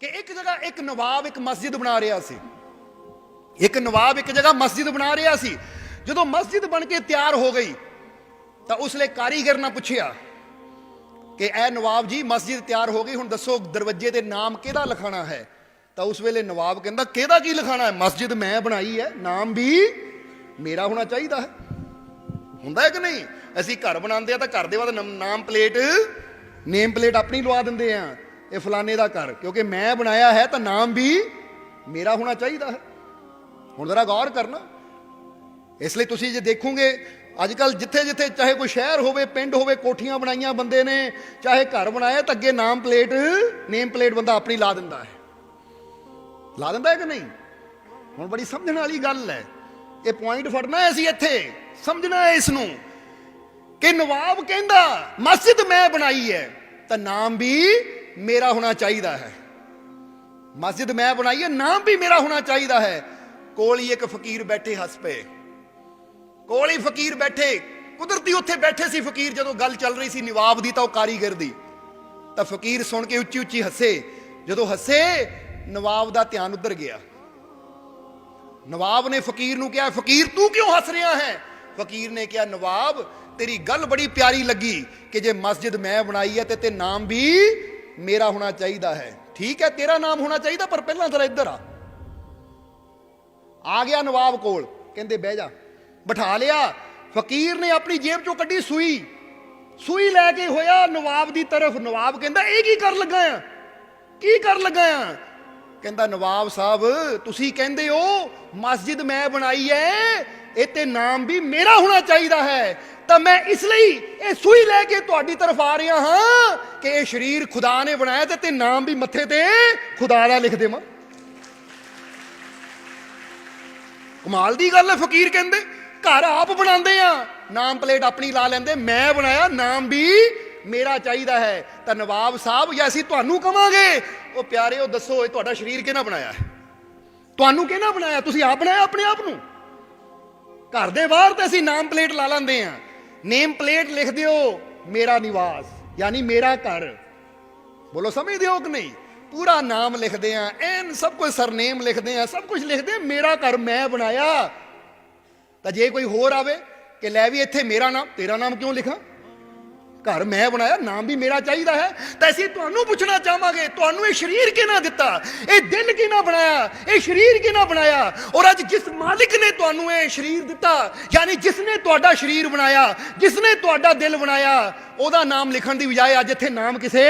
कि एक जगह एक नवाब एक मस्जिद बना रहा सी। एक नवाब एक जगह मस्जिद बना रहा सी। जो मस्जिद बन के तैयार हो गई तो उसने कारीगर ने पूछया कि ए नवाब जी मस्जिद तैयार हो गई, हुण दसो दरवाजे ते नाम किहदा लिखाना है। तो उस वेले नवाब कहंदा किहदा की लिखाना है, मस्जिद मैं बनाई है, नाम भी मेरा होना चाहिए है। हुंदा है कि नहीं? असीं घर बनाते तो घर दे बाद नाम प्लेट नेम प्लेट अपनी लवा देंदे आ, ये फलाने का घर, क्योंकि मैं बनाया है तो नाम भी मेरा होना चाहिए है। हुण जरा गौर करना। इसलिए तुसीं जे देखोगे अजकल जिथे जिथे चाहे कोई शहर होवे पिंड होवे कोठियां बनाइयां बंदे ने, चाहे घर बनाया तो अगे नाम प्लेट नेम प्लेट बंदा अपनी ला दिंदा है। ला दिंदा है कि नहीं? हुण बड़ी समझण वाली गल है, ये पॉइंट फड़ना है, असीं इत्थे समझना है इसनूं कि नवाब कहंदा मस्जिद मैं बनाई है तो नाम भी मेरा होना चाहिए है। मस्जिद मैं बनाई है, नाम भी मेरा होना चाहिए है। कोल ही एक फकीर बैठे हस पे, कोल ही फकीर बैठे, कुदरती उत्थे बैठे सी फकीर, जदों गल चल रही सी नवाब दी तो कारीगर दी, तो फकीर सुन के उच्ची उच्ची हसे। जदों हसे नवाब दा ध्यान उधर गया। नवाब ने फकीर नूं कहा फकीर तू क्यों हस रहा है? फकीर ने कहा नवाब तेरी गल बड़ी प्यारी लगी कि जे मस्जिद मैं बनाई है तो नाम भी मेरा होना चाहिए है। ठीक है तेरा नाम होना चाहिए, पर पहला जरा इधर आ गया नवाब कोल, कहंदे बह जा, बिठा लिया। फकीर ने अपनी जेब चों कड्डी सूई, सूई लैके होया नवाब दी तरफ। नवाब कहंदा ये की कर लगा आ, की कर लगा आ? कहंदा नवाब साहब तुसी कहंदे हो मस्जिद मैं बनाई है, इते नाम भी मेरा होना चाहिए है, तो मैं इसलिए ये सूई लैके तुहाडी तरफ आ रहा हाँ कि ये शरीर खुदा ने बनाया ते नाम भी मत्थे ते खुदा दा लिख देवां। कमाल दी गल है। फकीर कहंदे घर आप बनाते आ, नाम प्लेट अपनी ला लेंदे, मैं बनाया नाम भी मेरा चाहिए है। तो नवाब साहब या असीं तुहानूं कवांगे ओ प्यारे ओ दसो ये तुहाडा शरीर किहने बनाया है? तुहानूं किहने बनाया? तुसीं आप बनाया अपने आप नूं? घर दे बाहर तो असीं नाम प्लेट ला लेंदे आ, नेम प्लेट लिख दिओ मेरा निवास यानी मेरा घर। बोलो समझदे हो कि नहीं? पूरा नाम लिखते हैं, एन सब कुछ सरनेम लिखते हैं, सब कुछ लिखते हैं, मेरा घर मैं बनाया। तो जे कोई होर आवे कि लै भी इत्थे मेरा नाम, तेरा नाम क्यों लिखा? घर मैं बनाया, नाम भी मेरा चाहिए है। तो असीं तुहानूं पुछना चाहांगे तुहानूं ये शरीर किहने दिता, ये दिल किहने बनाया, ये शरीर किहने बनाया? और अज जिस मालिक ने तुहानूं ये शरीर दिता यानी जिसने तुहाडा शरीर बनाया, जिसने तुहाडा दिल बनाया, ओहदा नाम लिखण दी बजाय अज इत्थे नाम किसे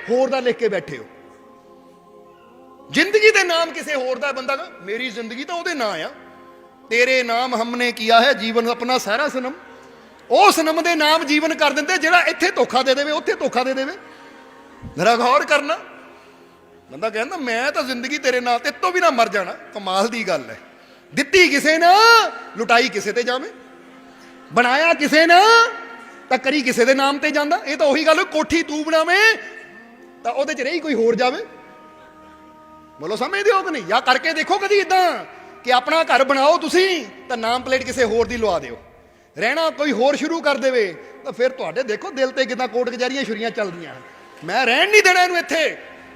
होर दा लिख के बैठे हो। जिंदगी दे नाम किसे होर दा, बंदा का मेरी जिंदगी तो ओहदे नाम आ, तेरे नाम हमने किया है जीवन अपना सारा सनम। ਉਹ ਸਨਮ ਦੇ ਨਾਮ ਜੀਵਨ ਕਰ ਦਿੰਦੇ ਜਿਹੜਾ ਇੱਥੇ ਧੋਖਾ ਦੇ ਦੇਵੇ ਉੱਥੇ ਧੋਖਾ ਦੇ ਦੇਵੇ। ਜ਼ਰਾ ਗੌਰ ਕਰਨਾ। ਬੰਦਾ ਕਹਿੰਦਾ ਮੈਂ ਤਾਂ ਜ਼ਿੰਦਗੀ ਤੇਰੇ ਨਾਲ, ਤੇ ਤੋਂ ਵੀ ਨਾ ਮਰ ਜਾਣਾ। ਕਮਾਲ ਦੀ ਗੱਲ ਹੈ। ਦਿੱਤੀ ਕਿਸੇ ਨਾ ਲੁਟਾਈ ਕਿਸੇ ਤੇ ਜਾਵੇ, ਬਣਾਇਆ ਕਿਸੇ ਨਾ ਤਾਂ ਕਰੀ ਕਿਸੇ ਦੇ ਨਾਮ ਤੇ ਜਾਂਦਾ। ਇਹ ਤਾਂ ਉਹੀ ਗੱਲ, ਕੋਠੀ ਤੂੰ ਬਣਾਵੇਂ ਤਾਂ ਉਹਦੇ 'ਚ ਰਹੀ ਕੋਈ ਹੋਰ ਜਾਵੇ। ਬੋਲੋ ਸਮਝਦੇ ਹੋ ਕਿ ਨਹੀਂ? ਜਾਂ ਕਰਕੇ ਦੇਖੋ ਕਦੀ ਇਦਾਂ ਕਿ ਆਪਣਾ ਘਰ ਬਣਾਓ ਤੁਸੀਂ ਤਾਂ ਨਾਮ ਪਲੇਟ ਕਿਸੇ ਹੋਰ ਦੀ ਲਵਾ ਦਿਓ, रहना कोई होर शुरू कर दे तो फिर तुहाडे देखो दिल ते किदां कोर्ट कचहरियां छुरियां चल रही। मैं रहन नहीं देना इहनूं, इत्थे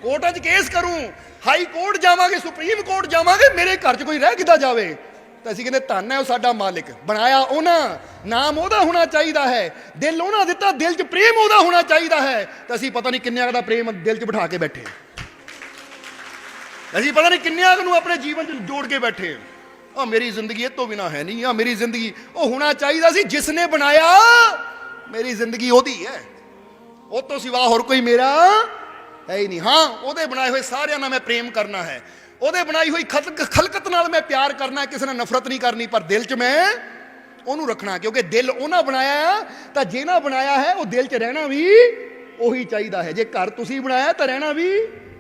कोर्ट च केस करूं, हाई कोर्ट जावांगे, सुप्रीम कोर्ट जावांगे, मेरे घर च कोई रह किदां जावे। तो असीं कहंदे धन है वो साडा मालिक, बनाया उहनां, नाम उहदा होना चाहिए है, दिल उहनां दित्ता, दिल च प्रेम उहदा होना चाहिए है। तो असीं पता नहीं किन्नियां दा प्रेम दिल च बिठा के बैठे, असीं पता नहीं किन्नियां नूं अपने जीवन च जोड़ के बैठे। मेरी जिंदगी ये तो बिना है नहीं, मेरी जिंदगी वो होना चाहिए सी जिसने बनाया, मेरी जिंदगी ओदी है, वो तो सिवा होर कोई मेरा है ही नहीं। हाँ ओदे बनाए हुए सारियां नाल मैं प्रेम करना है, ओदे बनाई हुई खलकत नाल मैं प्यार करना है, किसी नाल नफरत नहीं करनी, पर दिल च मैं ओनू रखना, क्योंकि दिल उन्हां बनाया तो जिन्हां बनाया है वो दिल च रहना भी उही चाहिए है। जे घर तुसीं बनाया तो रहना भी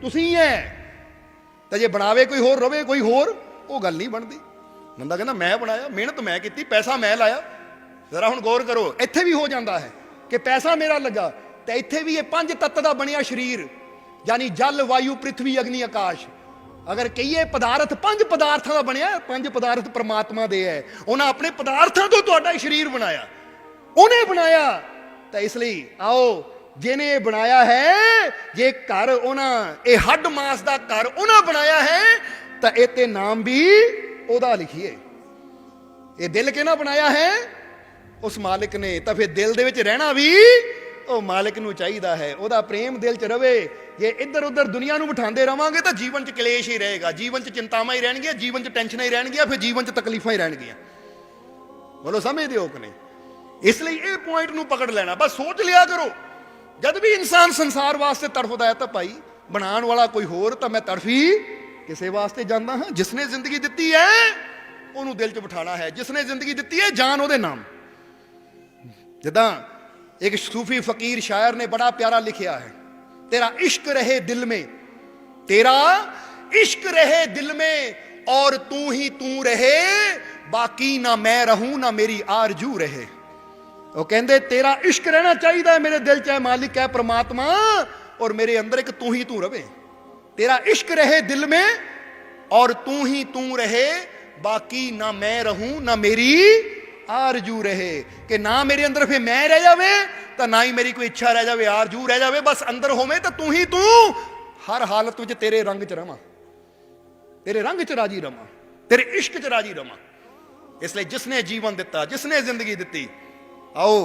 तुसीं है, तो जे बनावे कोई होर रवे कोई होर, वो गल नहीं बनती। बंदा कहना मैं बनाया, मेहनत मैं की, पैसा मैं लाया। जरा हुण गौर करो, इत्थे भी हो जाता है कि पैसा मेरा लगा, तो इत्थे भी ये 5 तत्त का बनिया शरीर यानी जल वायु पृथ्वी अग्नि आकाश, अगर कहिए पदार्थ 5 पदार्थों का बनिया, 5 पदार्थ परमात्मा दे है, उन्हें अपने पदार्थों तो तुहाडा शरीर बनाया, उन्हें बनाया। तो इसलिए आओ ਜਿਹਨੇ ਇਹ ਬਣਾਇਆ ਹੈ, ਜੇ ਘਰ ਉਹਨਾਂ, ਇਹ ਹੱਡ ਮਾਸ ਦਾ ਘਰ ਉਹਨਾਂ ਬਣਾਇਆ ਹੈ, ਤਾਂ ਇਹ ਤੇ ਨਾਮ ਵੀ ਉਹਦਾ ਲਿਖੀਏ। ਇਹ ਦਿਲ ਕਿਹਨਾਂ ਬਣਾਇਆ ਹੈ? ਉਸ ਮਾਲਿਕ ਨੇ। ਤਾਂ ਫਿਰ ਦਿਲ ਦੇ ਵਿੱਚ ਰਹਿਣਾ ਵੀ ਉਹ ਮਾਲਿਕ ਨੂੰ ਚਾਹੀਦਾ ਹੈ, ਉਹਦਾ ਪ੍ਰੇਮ ਦਿਲ 'ਚ ਰਵੇ। ਜੇ ਇੱਧਰ ਉੱਧਰ ਦੁਨੀਆ ਨੂੰ ਬਿਠਾਉਂਦੇ ਰਵਾਂਗੇ ਤਾਂ ਜੀਵਨ 'ਚ ਕਲੇਸ਼ ਹੀ ਰਹੇਗਾ, ਜੀਵਨ 'ਚ ਚਿੰਤਾਵਾਂ ਹੀ ਰਹਿਣਗੀਆਂ, ਜੀਵਨ 'ਚ ਟੈਨਸ਼ਨਾਂ ਹੀ ਰਹਿਣਗੀਆਂ, ਫਿਰ ਜੀਵਨ 'ਚ ਤਕਲੀਫਾਂ ਹੀ ਰਹਿਣਗੀਆਂ। ਬੋਲੋ ਸਮਝਦੇ ਹੋ ਕਿ ਨਹੀਂ? ਇਸ ਲਈ ਇਹ ਪੁਆਇੰਟ ਨੂੰ ਪਕੜ ਲੈਣਾ। ਬਸ ਸੋਚ ਲਿਆ ਕਰੋ, ਜਦ ਵੀ ਇਨਸਾਨ ਸੰਸਾਰ ਵਾਸਤੇ ਤੜਫਦਾ ਹੈ ਤਾਂ ਭਾਈ ਬਣਾਉਣ ਵਾਲਾ ਕੋਈ ਹੋਰ, ਤਾਂ ਮੈਂ ਤੜਫੀ ਕਿਸੇ ਵਾਸਤੇ ਜਾਂਦਾ ਹਾਂ। ਜਿਸਨੇ ਜ਼ਿੰਦਗੀ ਦਿੱਤੀ ਹੈ ਉਹਨੂੰ ਦਿਲ 'ਚ ਬਿਠਾਣਾ ਹੈ, ਜਿਸਨੇ ਜ਼ਿੰਦਗੀ ਦਿੱਤੀ ਹੈ ਜਾਨ ਉਹਦੇ ਨਾਮ। ਜਿੱਦਾਂ ਇੱਕ ਸੂਫੀ ਫਕੀਰ ਸ਼ਾਇਰ ਨੇ ਬੜਾ ਪਿਆਰਾ ਲਿਖਿਆ ਹੈ, तेरा इश्क रहे दिल में, तेरा इश्क रहे दिल में और तू ही तू रहे, बाकी ना मैं रहूं ना मेरी आरजू रहे। वो कहते तेरा इश्क रहना चाहिए मेरे दिल च, मालिक है परमात्मा, और मेरे अंदर एक तू ही तू रहे। तेरा इश्क रहे दिल में और तू ही तू रहे, बाकी ना मैं रहूं ना मेरी आरजू रहे। कि ना मेरे अंदर फिर मैं रह जावे, तो ना ही मेरी कोई इच्छा रह जावे, आरजू रह जावे, बस अंदर होवे तो तू ही तू, हर हालत में तेरे रंग च रवां, तेरे रंग च राजी रवां, तेरे इश्क च राजी रवां। इसलिए जिसने जीवन दिता, जिसने जिंदगी दिती, आओ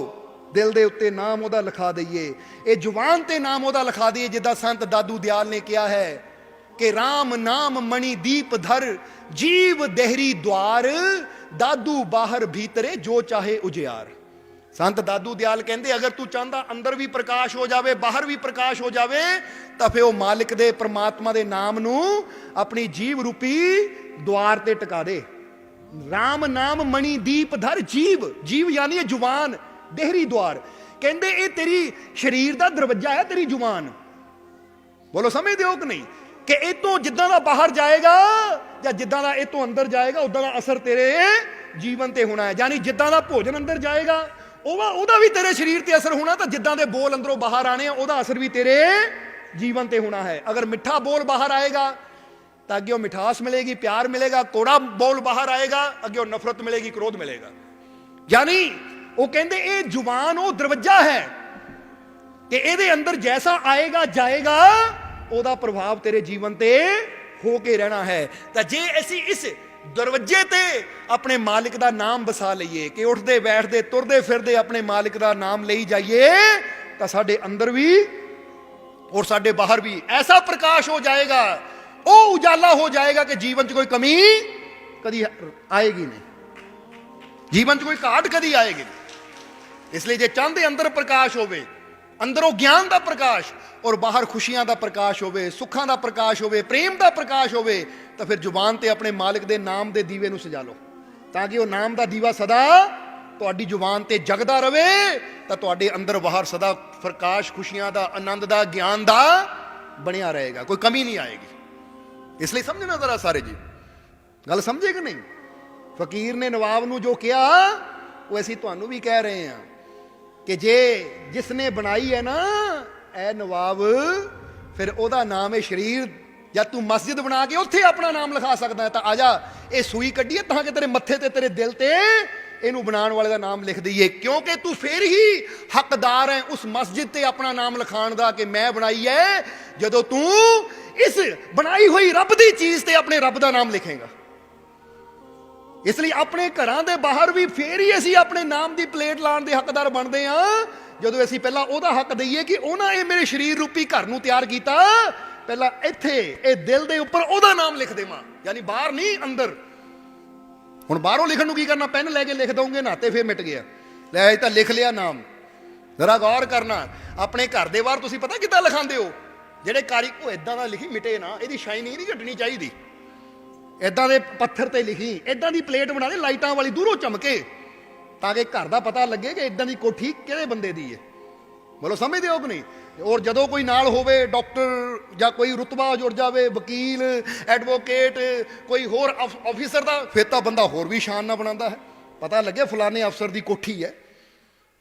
दिल दे उत्ते नाम ओदा लिखा दईए, ये जुबान ते नाम ओदा लिखा दईए। जिद्दां संत दादू दयाल ने कहा है कि राम नाम मणि दीप धर, जीव देहरी द्वार, दादू बाहर भीतरे जो चाहे उजियार। संत दादू दयाल कहते अगर तू चाहता अंदर भी प्रकाश हो जाए, बाहर भी प्रकाश हो जाए, तो फिर वो मालिक दे परमात्मा दे नाम नू अपनी जीव रूपी द्वार ते टिका दे। राम नाम मणि दीप धर, जीव, जीव यानी जुबान, देहरी द्वार। कहते ये तेरी शरीर का दरवाजा है, तेरी जुबान। बोलो समझते हो कि नहीं? कि ये तो जिदा का बाहर जाएगा या जिदा का ये तो अंदर जाएगा, उदा का असर तेरे जीवन ते होना है। यानी जिदा का भोजन अंदर जाएगा ਉਹਦਾ ਵੀ ਤੇਰੇ ਸਰੀਰ ਤੇ ਅਸਰ ਹੋਣਾ, ਤਾਂ ਜਿੱਦਾਂ ਦੇ ਬੋਲ ਅੰਦਰੋਂ ਬਾਹਰ ਆਣੇ ਆ ਉਹਦਾ ਅਸਰ ਵੀ ਤੇਰੇ ਜੀਵਨ ਤੇ ਹੋਣਾ ਹੈ। ਅਗਰ ਮਿੱਠਾ ਬੋਲ ਬਾਹਰ ਆਏਗਾ ਤਾਂ ਅੱਗੇ ਉਹ ਮਿਠਾਸ ਮਿਲੇਗੀ, ਪਿਆਰ ਮਿਲੇਗਾ। ਕੋੜਾ ਬੋਲ ਬਾਹਰ ਆਏਗਾ, ਅੱਗੇ ਉਹ ਨਫ਼ਰਤ ਮਿਲੇਗੀ, ਕ੍ਰੋਧ ਮਿਲੇਗਾ। ਯਾਨੀ ਉਹ ਕਹਿੰਦੇ ਇਹ ਜ਼ੁਬਾਨ ਉਹ ਦਰਵਾਜ਼ਾ ਹੈ ਕਿ ਇਹਦੇ ਅੰਦਰ ਜੈਸਾ ਆਏਗਾ ਜਾਏਗਾ, ਉਹਦਾ ਪ੍ਰਭਾਵ ਤੇਰੇ ਜੀਵਨ ਤੇ ਹੋ ਕੇ ਰਹਿਣਾ ਹੈ। ਤਾਂ ਜੇ ਅਸੀਂ ਇਸ दरवाजे ते अपने मालिक का नाम बसा लीए कि उठते बैठते तुरते फिरते अपने मालिक का नाम ले जाइए, तो साडे अंदर भी और साडे बाहर भी ऐसा प्रकाश हो जाएगा, वो उजाला हो जाएगा कि जीवन च कोई कमी कदी आएगी नहीं, जीवन च कोई घाट कदी आएगी नहीं। इसलिए जे चाहते अंदर प्रकाश होवे, अंदरों ज्ञान का प्रकाश और बाहर खुशियां का प्रकाश होवे, सुखां का प्रकाश होवे, प्रेम का प्रकाश होवे, तो फिर जुबान ते अपने मालिक दे नाम दे दीवे नूं सजा लो, ताकि वो नाम का दीवा सदा तुहाडी जुबान ते जगदा रवे, तो तुहाडे अंदर बाहर सदा प्रकाश, खुशियां का, आनंद का, ज्ञान का बनिया रहेगा, कोई कमी नहीं आएगी। इसलिए समझना जरा सारे जी, गल समझे कि नहीं? फकीर ने नवाब नूं जो कहा वो असीं तुहानूं भी कह रहे हैं कि जे जिसने बनाई है ना ए नवाब, फिर ओदा नाम है शरीर, या तू मस्जिद बना के उत्थे अपना नाम लिखा सकता है, तो आ जा ये सूई कड्डीए ताकि तेरे मत्थे ते तेरे दिल ते इनू बनाने वाले का नाम लिख दईए, क्योंकि तू फिर ही हकदार है उस मस्जिद ते अपना नाम लिखाण दा कि मैं बनाई है, जदों तू इस बनाई हुई रब दी चीज ते अपने रब दा नाम लिखेगा। इसलिए अपने घरां दे बाहर भी फिर ही असीं अपने नाम दी प्लेट लाण दे हकदार बनदे हां, जदों असीं पहला ओहदा हक दईए कि उन्हां ये मेरे शरीर रूपी घर नूं तैयार कीता, पहला इत्थे ए दिल दे उपर ओहदा नाम लिख देवां, यानी बाहर नहीं अंदर। हुण बाहरों लिखण नूं की करना, पेन लैके लिख दोगे ना ते फिर मिट गया, लै तां लिख लिया नाम। जरा गौर करना, अपने घर दे बाहर तुसीं पता किद्दां लिखांदे हो, ਜਿਹੜੇ ਕਾਰੀ ਉਹ ਇਦਾਂ ਦਾ ਲਿਖੀ ਮਿਟੇ ਨਾ, ਇਹਦੀ ਸ਼ਾਈਨਿੰਗ ਨਹੀਂ ਘਟਣੀ ਚਾਹੀਦੀ, ਇਦਾਂ ਦੇ ਪੱਥਰ ਤੇ ਲਿਖੀ, ਇਦਾਂ ਦੀ ਪਲੇਟ ਬਣਾ ਦੇ ਲਾਈਟਾਂ ਵਾਲੀ ਦੂਰੋਂ ਚਮਕੇ, ਤਾਂ ਕਿ ਘਰ ਦਾ ਪਤਾ ਲੱਗੇ ਕਿ ਇਦਾਂ ਦੀ ਕੋਠੀ ਕਿਹੜੇ ਬੰਦੇ ਦੀ ਹੈ। ਬੋਲੋ ਸਮਝਦੇ ਹੋ ਕਿ ਨਹੀਂ? ਔਰ ਜਦੋਂ ਕੋਈ ਨਾਲ ਹੋਵੇ ਡਾਕਟਰ ਜਾਂ ਕੋਈ ਰੁਤਬਾ ਜੁੜ ਜਾਵੇ, ਵਕੀਲ, ਐਡਵੋਕੇਟ, ਕੋਈ ਹੋਰ ਆਫੀਸਰ ਦਾ, ਫਿਰ ਤਾਂ ਬੰਦਾ ਹੋਰ ਵੀ ਸ਼ਾਨ ਨਾਲ ਬਣਾਉਂਦਾ ਹੈ, ਪਤਾ ਲੱਗੇ ਫਲਾਣੇ ਅਫਸਰ ਦੀ ਕੋਠੀ ਹੈ।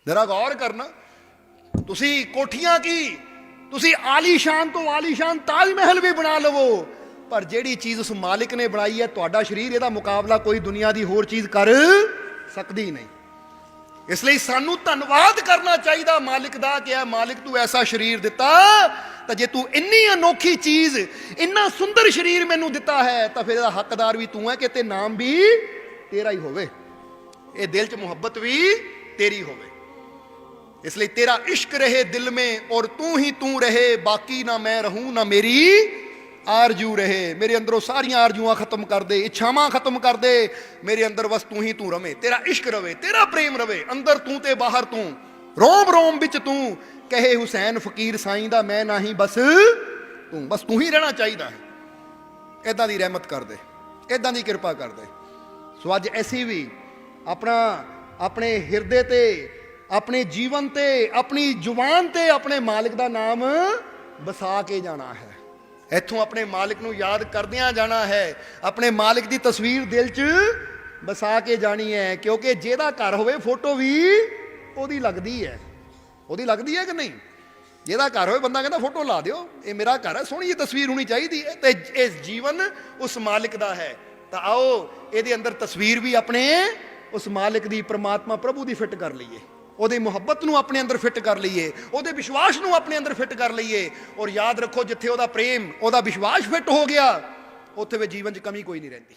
ਜਰਾ ਗੌਰ ਕਰਨਾ, ਤੁਸੀਂ ਕੋਠੀਆਂ ਕੀ, ਤੁਸੀਂ ਆਲੀਸ਼ਾਨ ਤੋਂ ਆਲੀਸ਼ਾਨ ਤਾਜ ਮਹਿਲ ਵੀ ਬਣਾ ਲਵੋ, ਪਰ ਜਿਹੜੀ ਚੀਜ਼ ਉਸ ਮਾਲਿਕ ਨੇ ਬਣਾਈ ਹੈ ਤੁਹਾਡਾ ਸਰੀਰ, ਇਹਦਾ ਮੁਕਾਬਲਾ ਕੋਈ ਦੁਨੀਆ ਦੀ ਹੋਰ ਚੀਜ਼ ਕਰ ਸਕਦੀ ਨਹੀਂ। इसलिए सानू धन्नवाद करना चाहिए मालिक दा कि आ मालिक तू ऐसा शरीर दिता, तो जे तू इन्नी अनोखी चीज इन्ना सुंदर शरीर मैनू दिता है तो फिर हकदार भी तू है कि ते नाम भी तेरा ही होवे, ये दिल च मुहब्बत भी तेरी होवे। इसलिए तेरा इश्क रहे दिल में और तू ही तू रहे, बाकी ना मैं रहूं ना मेरी आरजू रहे। मेरे अंदरों सारियां आरजुआं खत्म कर दे, इच्छावां खत्म कर दे, मेरे अंदर बस तू ही तू रवे, तेरा इश्क रवे, तेरा प्रेम रवे, अंदर तू ते बाहर तू, रोम रोम बिच तू, कहे हुसैन फकीर साईं दा मैं नहीं बस तू ही रहना चाहिए है। इदां दी रहमत कर दे, इदां दी कृपा कर दे। सो अज ऐसी भी अपने हिरदे ते, अपने जीवन ते, अपनी जुबान ते अपने मालिक दा नाम बसा के जाना है। इथों अपने मालिक नूं याद करदियां जाना है, अपने मालिक दी तस्वीर दिल च बसा के जानी है, क्योंकि जेदा घर होवे फोटो भी ओदी लगदी है, ओदी लगदी है कि नहीं? जेदा घर होवे बंदा कहता फोटो ला दिओ, ये मेरा घर है, सोहनी जी तस्वीर होनी चाहिए है, तो इस जीवन उस मालिक दा है। तो आओ ये अंदर तस्वीर भी अपने उस मालिक दी, परमात्मा प्रभु दी फिट कर लीए, ਉਹਦੀ ਮੁਹੱਬਤ ਨੂੰ ਆਪਣੇ ਅੰਦਰ ਫਿੱਟ ਕਰ ਲਈਏ, ਉਹਦੇ ਵਿਸ਼ਵਾਸ ਨੂੰ ਆਪਣੇ ਅੰਦਰ ਫਿੱਟ ਕਰ ਲਈਏ। ਔਰ ਯਾਦ ਰੱਖੋ ਜਿੱਥੇ ਉਹਦਾ ਪ੍ਰੇਮ, ਉਹਦਾ ਵਿਸ਼ਵਾਸ ਫਿੱਟ ਹੋ ਗਿਆ, ਉੱਥੇ ਵੀ ਜੀਵਨ 'ਚ ਕਮੀ ਕੋਈ ਨਹੀਂ ਰਹਿੰਦੀ।